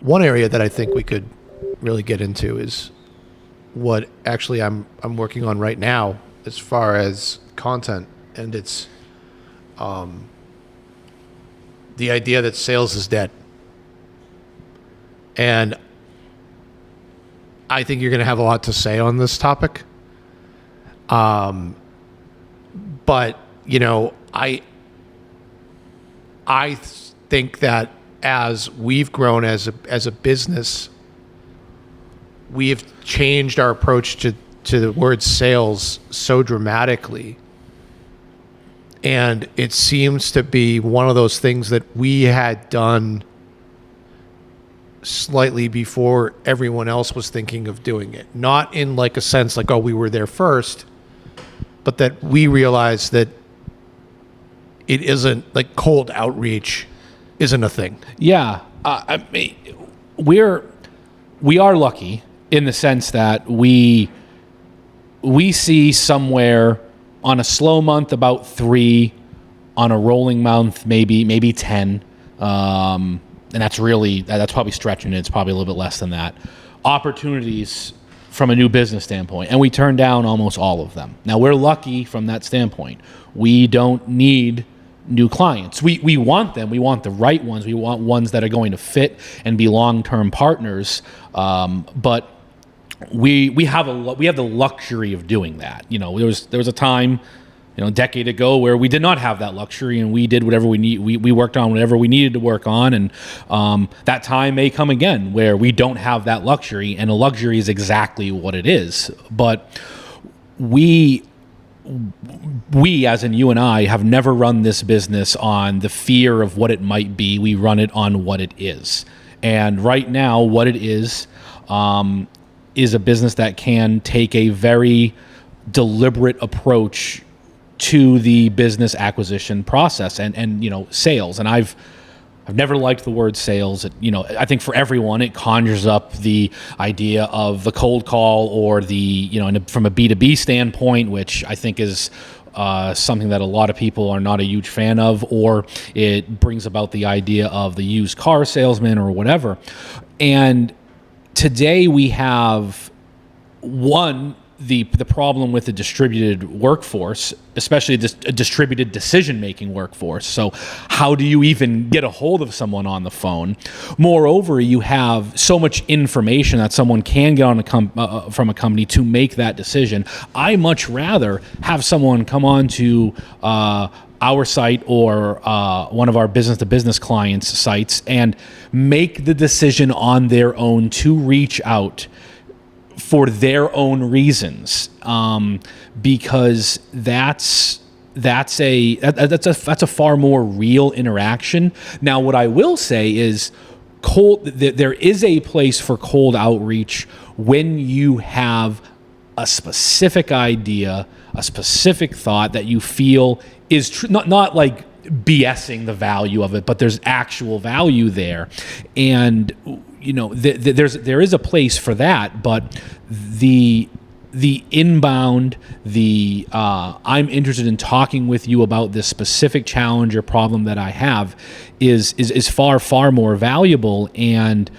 One area that I think we could really get into is what actually I'm working on right now as far as content, and it's the idea that sales is dead. And I think you're going to have a lot to say on this topic. But you know, I think that as we've grown as a business, we have changed our approach to the word sales so dramatically. And it seems to be one of those things that we had done slightly before everyone else was thinking of doing it. Not in like a sense like, oh, we were there first, but that we realized that it isn't like cold outreach isn't a thing. Yeah. I mean, we are lucky in the sense that we see somewhere on a slow month about 3, on a rolling month maybe 10, and that's probably stretching it. It's probably a little bit less than that. Opportunities from a new business standpoint, and we turn down almost all of them. Now we're lucky from that standpoint. We don't need new clients. We want them. We want the right ones. We want ones that are going to fit and be long-term partners. But we have the luxury of doing that. You know, there was a time, you know, a decade ago where we did not have that luxury, and we did whatever we need. We worked on whatever we needed to work on, and that time may come again where we don't have that luxury, and a luxury is exactly what it is. But we, as in you and I, have never run this business on the fear of what it might be. We run it on what it is. And right now, what it is a business that can take a very deliberate approach to the business acquisition process and you know, sales. And I've never liked the word sales. You know, I think for everyone, it conjures up the idea of the cold call or the, you know, from a B2B standpoint, which I think is something that a lot of people are not a huge fan of, or it brings about the idea of the used car salesman or whatever. And today we have the problem with the distributed workforce, especially a distributed decision-making workforce. So how do you even get a hold of someone on the phone? Moreover, you have so much information that someone can get on from a company to make that decision. I much rather have someone come on to our site or one of our business-to-business clients' sites and make the decision on their own to reach out for their own reasons, because that's a far more real interaction. Now, what I will say is, there is a place for cold outreach when you have a specific idea, a specific thought that you feel is not like BSing the value of it, but there's actual value there. And you know, there is a place for that, but the inbound, I'm interested in talking with you about this specific challenge or problem that I have is far more valuable, and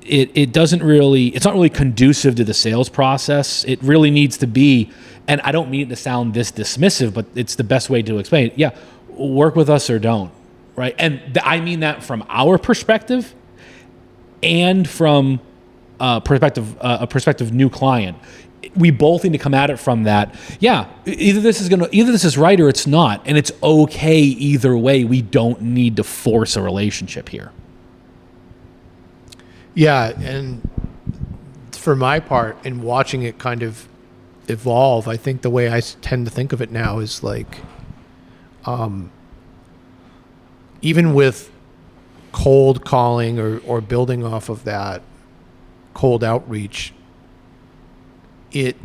it's not really conducive to the sales process. It really needs to be, and I don't mean it to sound this dismissive, but it's the best way to explain it. Yeah, work with us or don't, right? And I mean that from our perspective and from a prospective new client. We both need to come at it from that. Yeah, either this is right or it's not, and it's okay either way. We don't need to force a relationship here. Yeah, and for my part, in watching it kind of evolve, I think the way I tend to think of it now is like, even with cold calling or building off of that cold outreach, it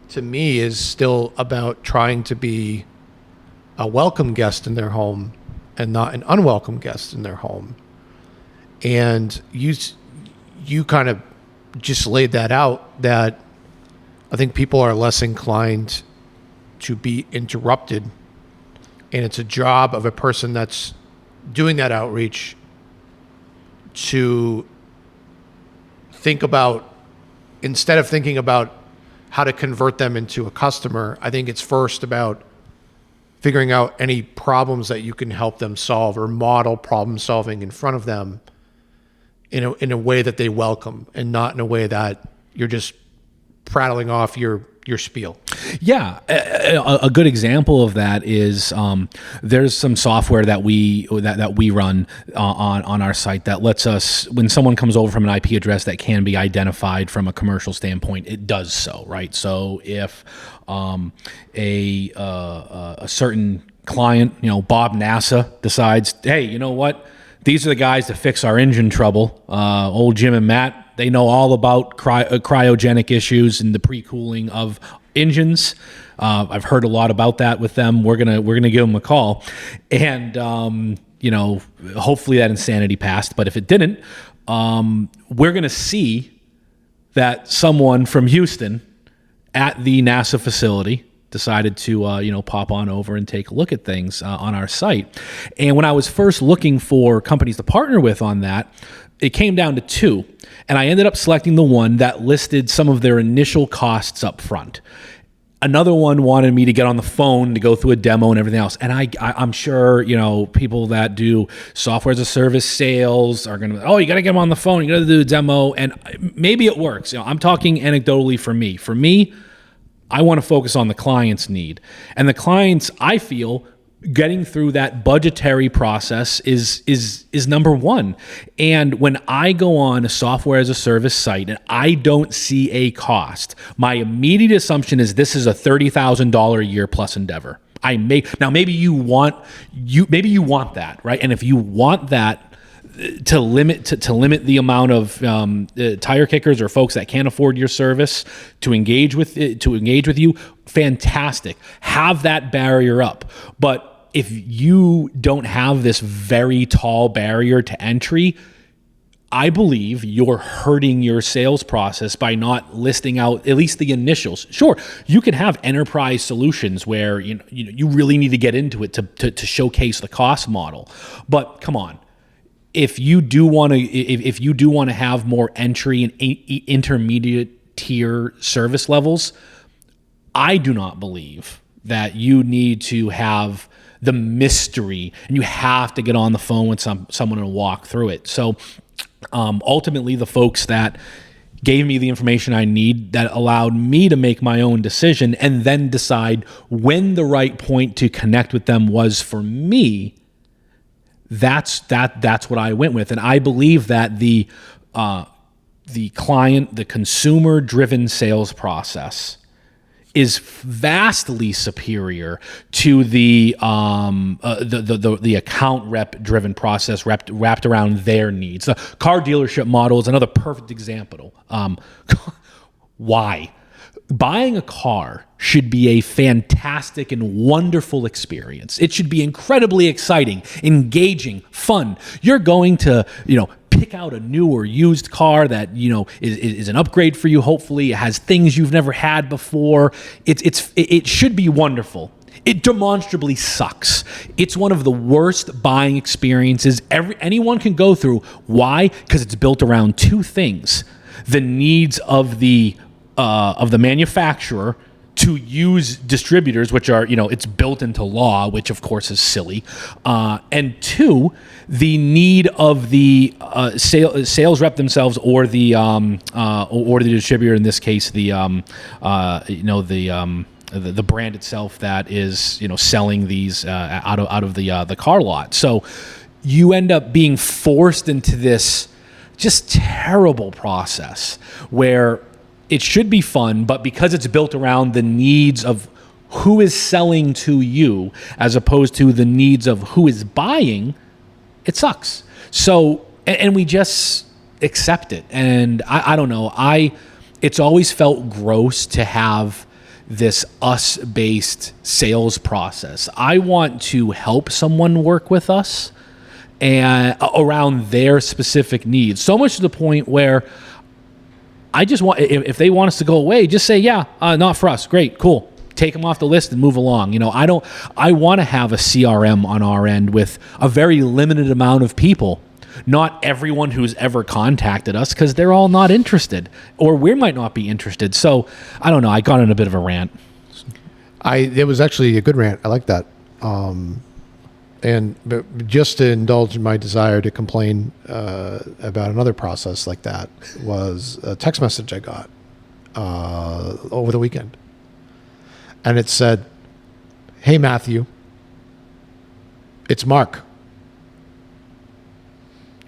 to me is still about trying to be a welcome guest in their home and not an unwelcome guest in their home. And you kind of just laid that out, that I think people are less inclined to be interrupted, and it's a job of a person that's doing that outreach to think about, instead of thinking about how to convert them into a customer, I think it's first about figuring out any problems that you can help them solve, or model problem solving in front of them in a way that they welcome, and not in a way that you're just prattling off your spiel. Yeah, a good example of that is there's some software that we run on our site that lets us, when someone comes over from an IP address that can be identified from a commercial standpoint, it does so, right? So if a certain client, Bob NASA, decides, hey, you know what? These are the guys that fix our engine trouble. Old Jim and Matt, they know all about cryogenic issues and the pre-cooling of engines. I've heard a lot about that with them. We're gonna give them a call, and hopefully that insanity passed. But if it didn't, we're gonna see that someone from Houston at the NASA facility decided to pop on over and take a look at things on our site. And when I was first looking for companies to partner with on that, it came down to two, and I ended up selecting the one that listed some of their initial costs up front. Another one wanted me to get on the phone to go through a demo and everything else. And I'm sure, people that do software as a service sales are going to, you got to get them on the phone, you got to do a demo, and maybe it works. I'm talking anecdotally for me. For me, I want to focus on the client's need. And the clients, I feel, getting through that budgetary process is number one. And when I go on a software as a service site and I don't see a cost, my immediate assumption is this is a $30,000 a year plus endeavor. Maybe you want that, right? And if you want that, to limit the amount of tire kickers or folks that can't afford your service to engage with you, fantastic. Have that barrier up. But if you don't have this very tall barrier to entry, I believe you're hurting your sales process by not listing out at least the initials. Sure, you can have enterprise solutions where you really need to get into it to showcase the cost model. But come on. If you do want to have more entry and intermediate tier service levels, I do not believe that you need to have the mystery and you have to get on the phone with someone and walk through it. So ultimately, the folks that gave me the information I need, that allowed me to make my own decision and then decide when the right point to connect with them was for me, that's what I went with. And I believe that the consumer-driven sales process is vastly superior to the account rep-driven process wrapped around their needs. The car dealership model is another perfect example. Why? Buying a car should be a fantastic and wonderful experience. It should be incredibly exciting, engaging, fun. You're going to, pick out a new or used car that, is an upgrade for you. Hopefully it has things you've never had before. It should be wonderful. It demonstrably sucks. It's one of the worst buying experiences anyone can go through. Why? Because it's built around two things: the needs of the manufacturer to use distributors, which are, it's built into law, which of course is silly. And two, the need of the sales rep themselves, or the distributor, in this case, the brand itself that is, selling these out of the car lot. So you end up being forced into this just terrible process where it should be fun, but because it's built around the needs of who is selling to you as opposed to the needs of who is buying, it sucks. So, and we just accept it. And I don't know, it's always felt gross to have this us-based sales process. I want to help someone work with us and around their specific needs, so much to the point where I just want, if they want us to go away, just say, yeah, not for us. Great, cool. Take them off the list and move along. I want to have a CRM on our end with a very limited amount of people. Not everyone who's ever contacted us, because they're all not interested, or we might not be interested. So I don't know. I got in a bit of a rant. It was actually a good rant. I like that. But just to indulge in my desire to complain about another process like that was a text message I got over the weekend. And it said, "Hey, Matthew, it's Mark.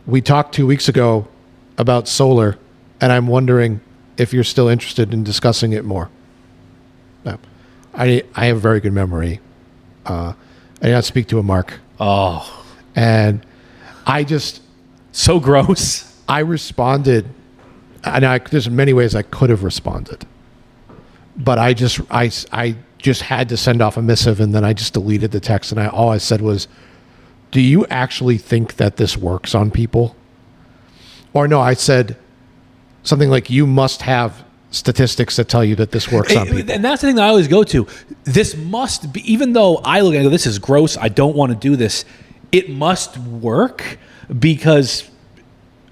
We talked 2 weeks ago about solar, and I'm wondering if you're still interested in discussing it more." Now, I have a very good memory. I did not speak to a Mark. Oh. And I just... So gross. I responded, and there's many ways I could have responded. But I just had to send off a missive, and then I just deleted the text, and all I said was, "Do you actually think that this works on people?" Or no, I said something like, "You must have statistics that tell you that this works on people." And that's the thing that I always go to. This must be, even though I look at it and go, this is gross, I don't want to do this, it must work, because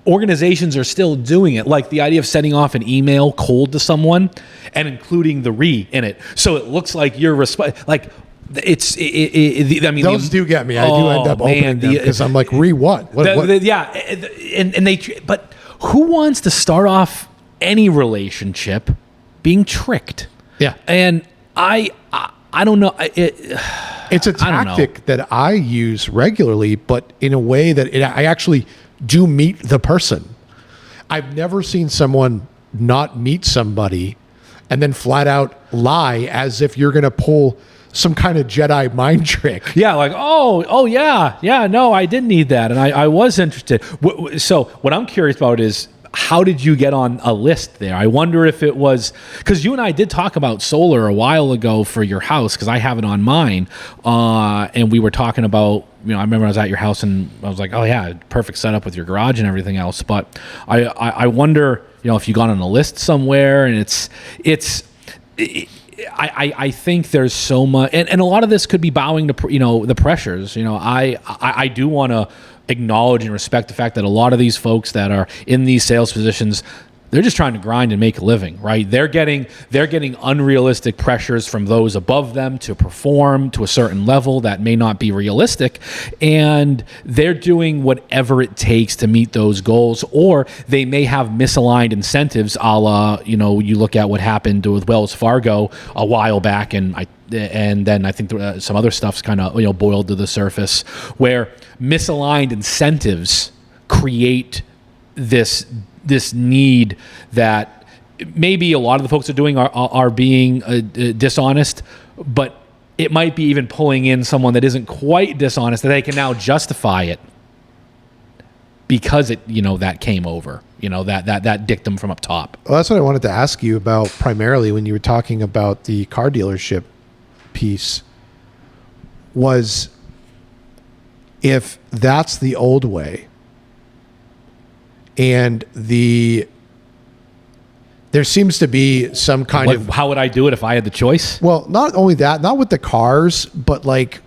organizations are still doing it. Like the idea of sending off an email cold to someone and including the "re" in it, so it looks like you're like... I mean, those do get me. I do end up opening them because I'm like, "Re what?" Yeah, but who wants to start off any relationship being tricked? Yeah, and I don't know. It's a tactic that I use regularly, but in a way that I actually do meet the person. I've never seen someone not meet somebody and then flat out lie as if you're going to pull some kind of Jedi mind trick. Yeah, like, oh yeah, no, I did need that, and I was interested. So what I'm curious about is, how did you get on a list there? I wonder if it was, because you and I did talk about solar a while ago for your house, because I have it on mine, and we were talking about, I remember I was at your house and I was like, oh yeah, perfect setup with your garage and everything else. But I wonder, if you got on a list somewhere, and I think there's so much, and a lot of this could be bowing to the pressures. I do want to acknowledge and respect the fact that a lot of these folks that are in these sales positions, they're just trying to grind and make a living, right? They're getting unrealistic pressures from those above them to perform to a certain level that may not be realistic, and they're doing whatever it takes to meet those goals. Or they may have misaligned incentives, a la, you look at what happened with Wells Fargo a while back, and then I think some other stuff's kind of boiled to the surface, where misaligned incentives create this need that maybe a lot of the folks are doing are being dishonest, but it might be even pulling in someone that isn't quite dishonest, that they can now justify it because that came over, that dictum from up top. Well, that's what I wanted to ask you about primarily when you were talking about the car dealership piece, was if that's the old way, and there seems to be some kind of... How would I do it if I had the choice? Well, not only that, not with the cars, but like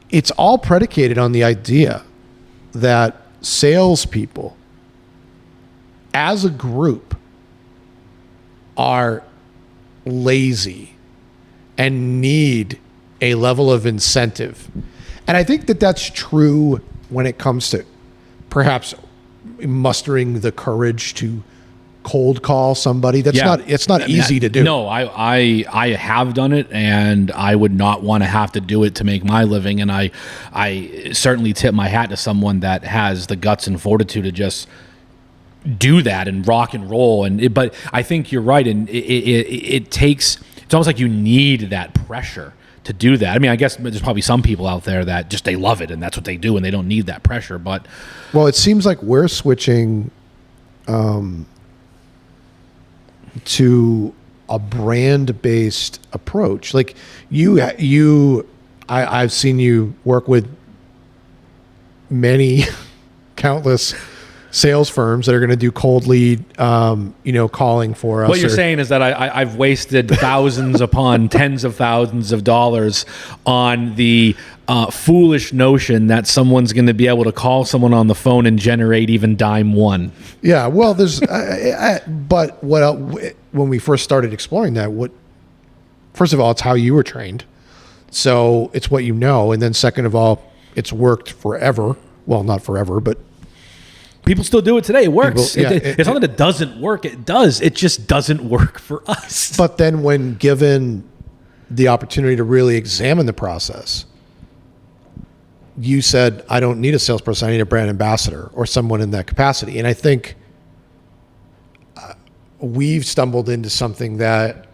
it's all predicated on the idea that salespeople as a group are lazy and need a level of incentive. And I think that that's true when it comes to perhaps mustering the courage to cold call somebody. It's not easy to do. No, I have done it, and I would not want to have to do it to make my living. And I certainly tip my hat to someone that has the guts and fortitude to just do that and rock and roll. But I think you're right, and it takes. It's almost like you need that pressure to do that. I mean, I guess there's probably some people out there that just, they love it and that's what they do and they don't need that pressure. But well, it seems like we're switching to a brand-based approach. Like I've seen you work with many countless sales firms that are going to do cold lead, calling for us. What you're saying is that I've wasted thousands upon tens of thousands of dollars on the foolish notion that someone's going to be able to call someone on the phone and generate even dime one. Yeah, well, there's, but when we first started exploring that, first of all, it's how you were trained. So it's what you know. And then second of all, it's worked forever. Well, not forever, but people still do it today. It works. It's not that it doesn't work. It does. It just doesn't work for us. But then when given the opportunity to really examine the process, you said, I don't need a salesperson. I need a brand ambassador or someone in that capacity. And I think we've stumbled into something that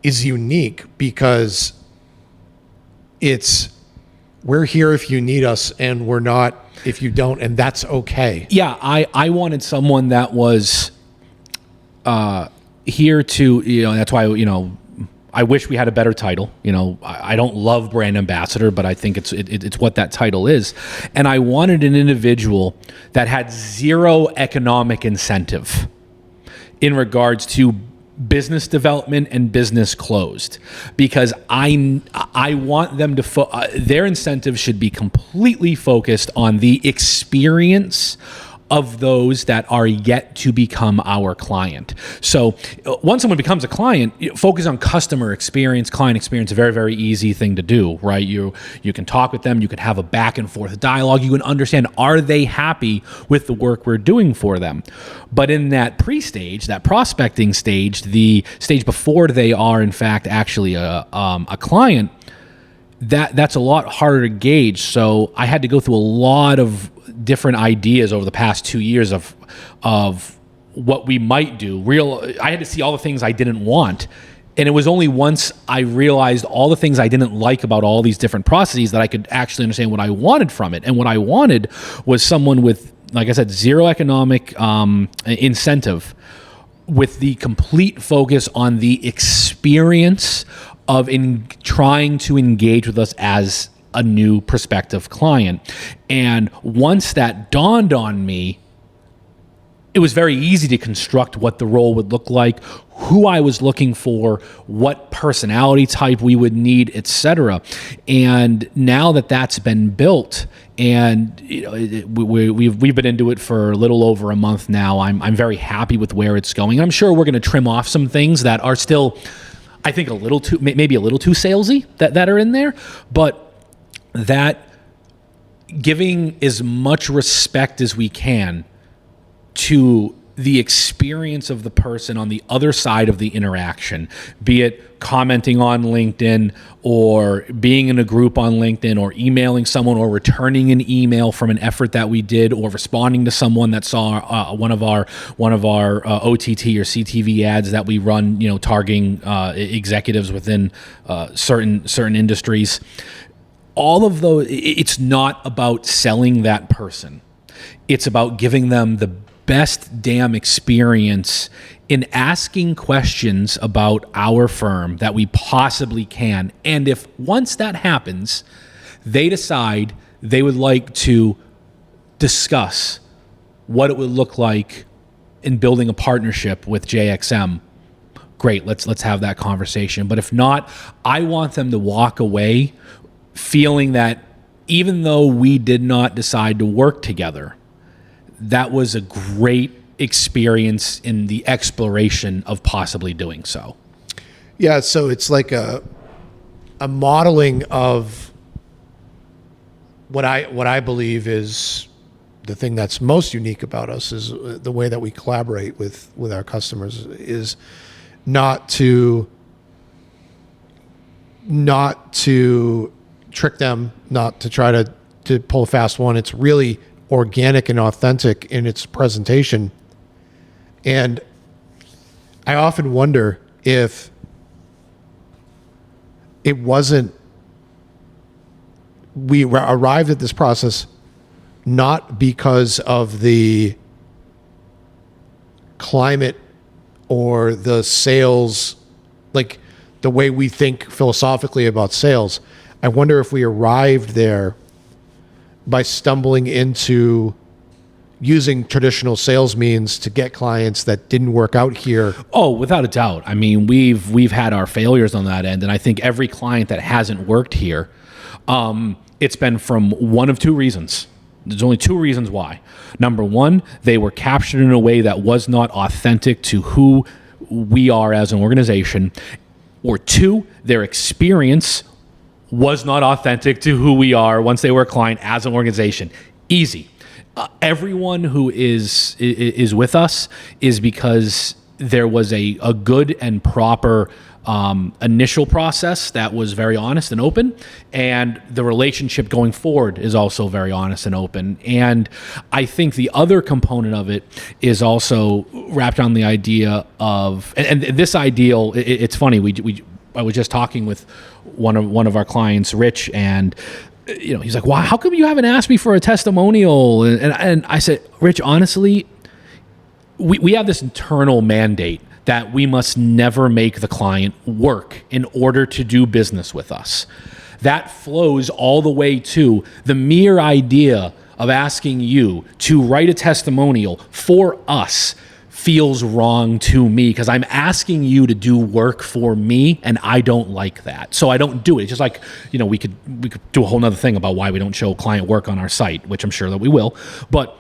is unique because we're here if you need us and we're not if you don't, and that's okay. Yeah, I wanted someone that was here to, that's why, I wish we had a better title. I don't love brand ambassador, but I think it's what that title is. And I wanted an individual that had zero economic incentive in regards to business development and business closed, because I want them to their incentive should be completely focused on the experience of those that are yet to become our client. So once someone becomes a client, focus on customer experience, client experience, a very, very easy thing to do, right? You can talk with them, you can have a back and forth dialogue, you can understand, are they happy with the work we're doing for them? But in that pre-stage, that prospecting stage, the stage before they are in fact actually a client, that's a lot harder to gauge. So I had to go through a lot of different ideas over the past 2 years of what we might do. I had to see all the things I didn't want. And it was only once I realized all the things I didn't like about all these different processes that I could actually understand what I wanted from it. And what I wanted was someone with, like I said, zero economic incentive, with the complete focus on the experience of trying to engage with us as a new prospective client. And once that dawned on me, it was very easy to construct what the role would look like, who I was looking for, what personality type we would need, etc. And now that that's been built, and we've been into it for a little over a month now, I'm very happy with where it's going. I'm sure we're going to trim off some things that are still, I think, maybe a little too salesy that are in there, but that giving as much respect as we can to the experience of the person on the other side of the interaction, be it commenting on LinkedIn or being in a group on LinkedIn or emailing someone or returning an email from an effort that we did, or responding to someone that saw one of our OTT or CTV ads that we run, targeting executives within certain industries. All of those, it's not about selling that person. It's about giving them the best damn experience in asking questions about our firm that we possibly can. And if once that happens, they decide they would like to discuss what it would look like in building a partnership with JXM, great, let's have that conversation. But if not, I want them to walk away feeling that even though we did not decide to work together, that was a great experience in the exploration of possibly doing so. Yeah, so it's like a modeling of what I believe is the thing that's most unique about us, is the way that we collaborate with our customers, is not to trick them, not to try to pull a fast one. It's really organic and authentic in its presentation. And I often wonder if it wasn't, we arrived at this process not because of the climate or the sales, like the way we think philosophically about sales. I wonder if we arrived there by stumbling into using traditional sales means to get clients that didn't work out here. Oh, without a doubt. I mean, we've had our failures on that end, and I think every client that hasn't worked here, it's been from one of two reasons. There's only two reasons why. Number one, they were captured in a way that was not authentic to who we are as an organization. Or two, their experience was not authentic to who we are once they were a client as an organization. Easy. Everyone who is with us is because there was a good and proper initial process that was very honest and open, and the relationship going forward is also very honest and open. And I think the other component of it is also wrapped on the idea of, and this ideal. It's funny. I was just talking with one of our clients, Rich, and he's like, "Wow, how come you haven't asked me for a testimonial?" And I said, "Rich, honestly, we have this internal mandate that we must never make the client work in order to do business with us. That flows all the way to the mere idea of asking you to write a testimonial for us feels wrong to me because I'm asking you to do work for me, and I don't like that. So I don't do it. It's just like, we could do a whole nother thing about why we don't show client work on our site, which I'm sure that we will. But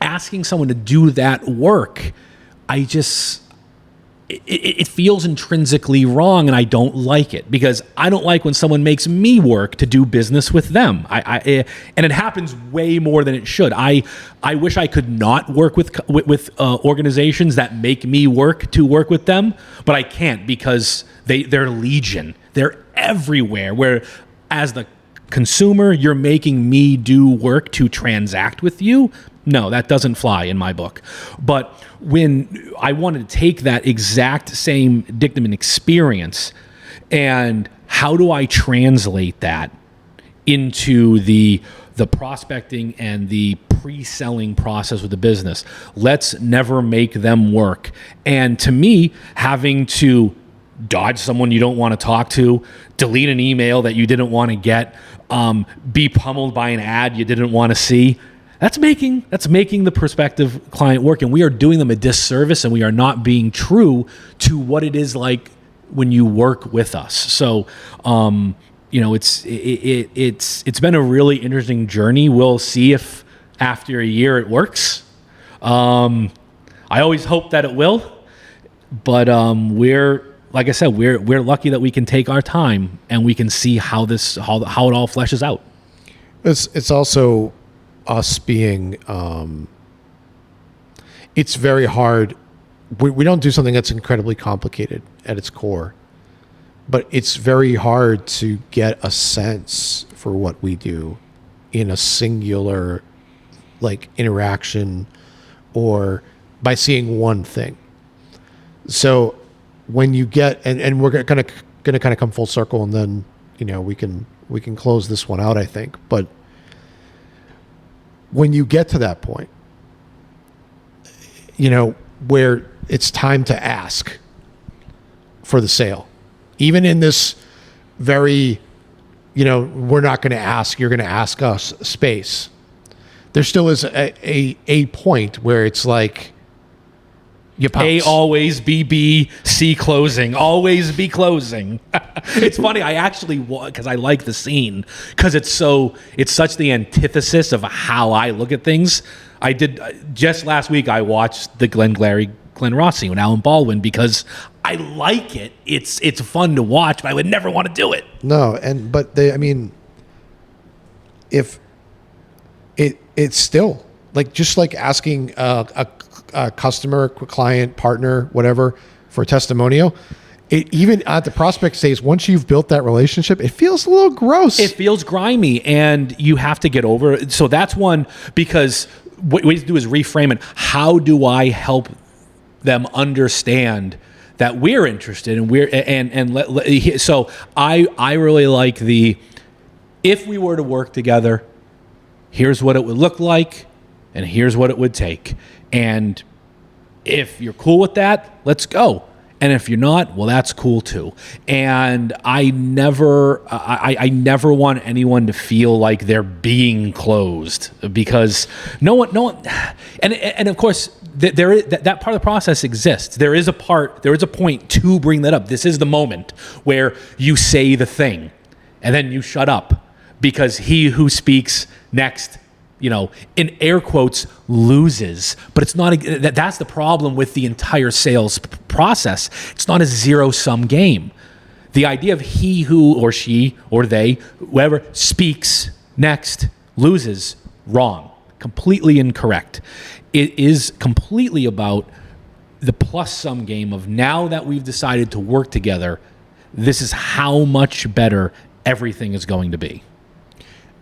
asking someone to do that work, it feels intrinsically wrong, and I don't like it because I don't like when someone makes me work to do business with them. And it happens way more than it should. I wish I could not work with organizations that make me work to work with them, but I can't because they're legion. They're everywhere. Where as the consumer, you're making me do work to transact with you. No, that doesn't fly in my book. But when I wanted to take that exact same dictum and experience, and how do I translate that into the prospecting and the pre-selling process with the business? Let's never make them work. And to me, having to dodge someone you don't want to talk to, delete an email that you didn't want to get, be pummeled by an ad you didn't want to see, that's making the prospective client work, and we are doing them a disservice, and we are not being true to what it is like when you work with us. So, it's been a really interesting journey. We'll see if after a year it works. I always hope that it will, but like I said, we're lucky that we can take our time and we can see how it all fleshes out. It's also us being, it's very hard. We don't do something that's incredibly complicated at its core, but it's very hard to get a sense for what we do in a singular interaction or by seeing one thing. So when you get, and we're gonna kind of come full circle, and then we can close this one out, I think. But when you get to that point, where it's time to ask for the sale, even in this very, we're not going to ask, you're going to ask us space, there still is a point where it's like, you pounce. A always, B, C closing. Always be closing. It's funny. I actually, because I like the scene, because it's such the antithesis of how I look at things. I did, just last week, I watched the Glenn Rossi with Alan Baldwin because I like it. It's fun to watch, but I would never want to do it. No, if it's still just like asking a customer, client, partner, whatever, for a testimonial, even at the prospect stage, once you've built that relationship, it feels a little gross. It feels grimy, and you have to get over it. So that's one, because what we have to do is reframe it. How do I help them understand that we're interested and so I really like if we were to work together, here's what it would look like, and here's what it would take. And if you're cool with that, let's go. And if you're not, well, that's cool too. And I never want anyone to feel like they're being closed, because no one, and of course there is, that part of the process exists. There is a point to bring that up. This is the moment where you say the thing and then you shut up, because he who speaks next, in air quotes, loses. But it's not that's the problem with the entire sales process. It's not a zero-sum game. The idea of he who or she or they, whoever speaks next loses, wrong, completely incorrect. It is completely about the plus-sum game of, now that we've decided to work together, this is how much better everything is going to be.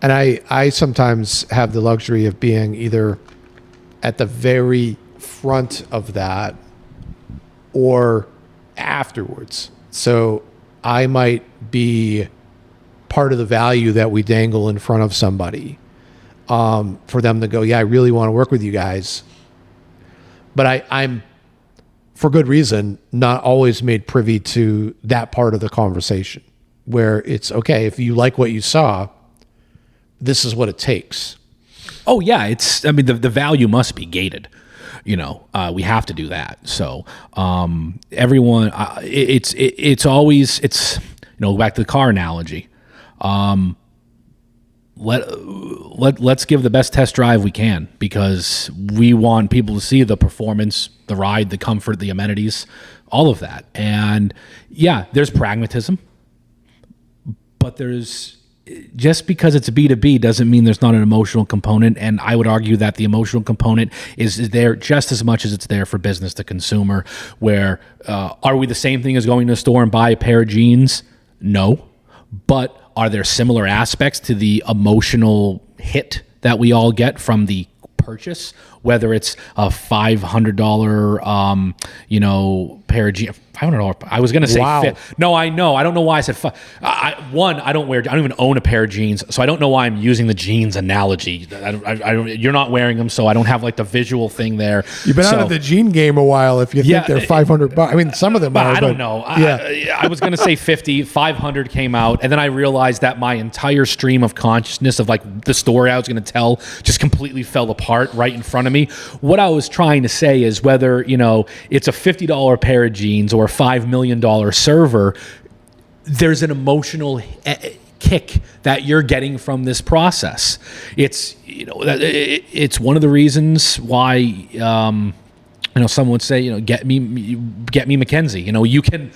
And I sometimes have the luxury of being either at the very front of that or afterwards. So I might be part of the value that we dangle in front of somebody, for them to go, yeah, I really want to work with you guys. But I'm, for good reason, not always made privy to that part of the conversation where it's, okay, if you like what you saw, this is what it takes. Oh yeah, the value must be gated. We have to do that. So everyone, it's always back to the car analogy. Let's give the best test drive we can, because we want people to see the performance, the ride, the comfort, the amenities, all of that. And yeah, there's pragmatism, but just because it's B2B doesn't mean there's not an emotional component. And I would argue that the emotional component is there just as much as it's there for business to consumer, where are we the same thing as going to the store and buy a pair of jeans? No. But are there similar aspects to the emotional hit that we all get from the purchase, whether it's a $500, pair of jeans? $500. I was going to say, wow. No, I know. I don't know why I said I don't even own a pair of jeans, so I don't know why I'm using the jeans analogy. You're not wearing them, so I don't have like the visual thing there. You've been out of the jean game a while if you think they're $500. I mean, some of them are. I don't know. Yeah. I was going to say 50, 500 came out, and then I realized that my entire stream of consciousness of like the story I was going to tell just completely fell apart right in front of me. What I was trying to say is, whether, it's a $50 pair of jeans or $5 million server, there's an emotional kick that you're getting from this process. It's it's one of the reasons why someone would say, get me Mackenzie. You can.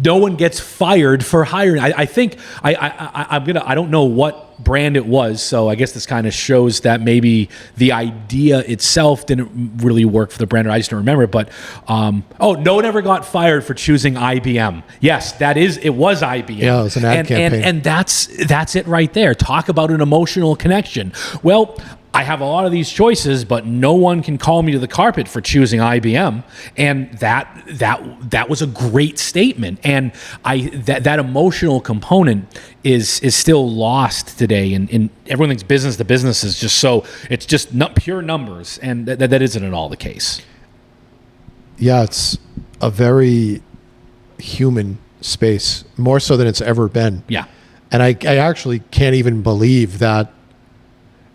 No one gets fired for hiring. I think I don't know what brand it was, so I guess this kind of shows that maybe the idea itself didn't really work for the brand, or I just don't remember it. But no one ever got fired for choosing IBM. Yes, it was IBM. Yeah, it was an ad campaign. And that's it right there. Talk about an emotional connection. Well, I have a lot of these choices, but no one can call me to the carpet for choosing IBM. And that was a great statement. And that emotional component is still lost today. And everyone thinks business to business is just it's just not pure numbers. And that isn't at all the case. Yeah, it's a very human space, more so than it's ever been. Yeah. And I actually can't even believe that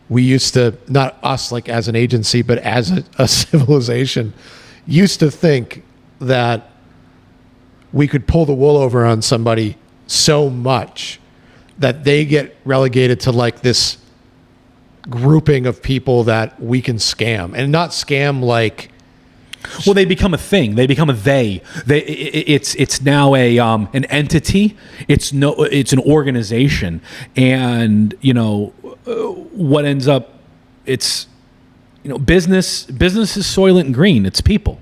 we used to, not us like as an agency, but as a civilization, used to think that we could pull the wool over on somebody so much that they get relegated to like this grouping of people that we can scam, and not scam like. Well, they become a thing. They become a they. It's now an entity. It's an organization, and what ends up, it's business is Soylent and Green. It's people.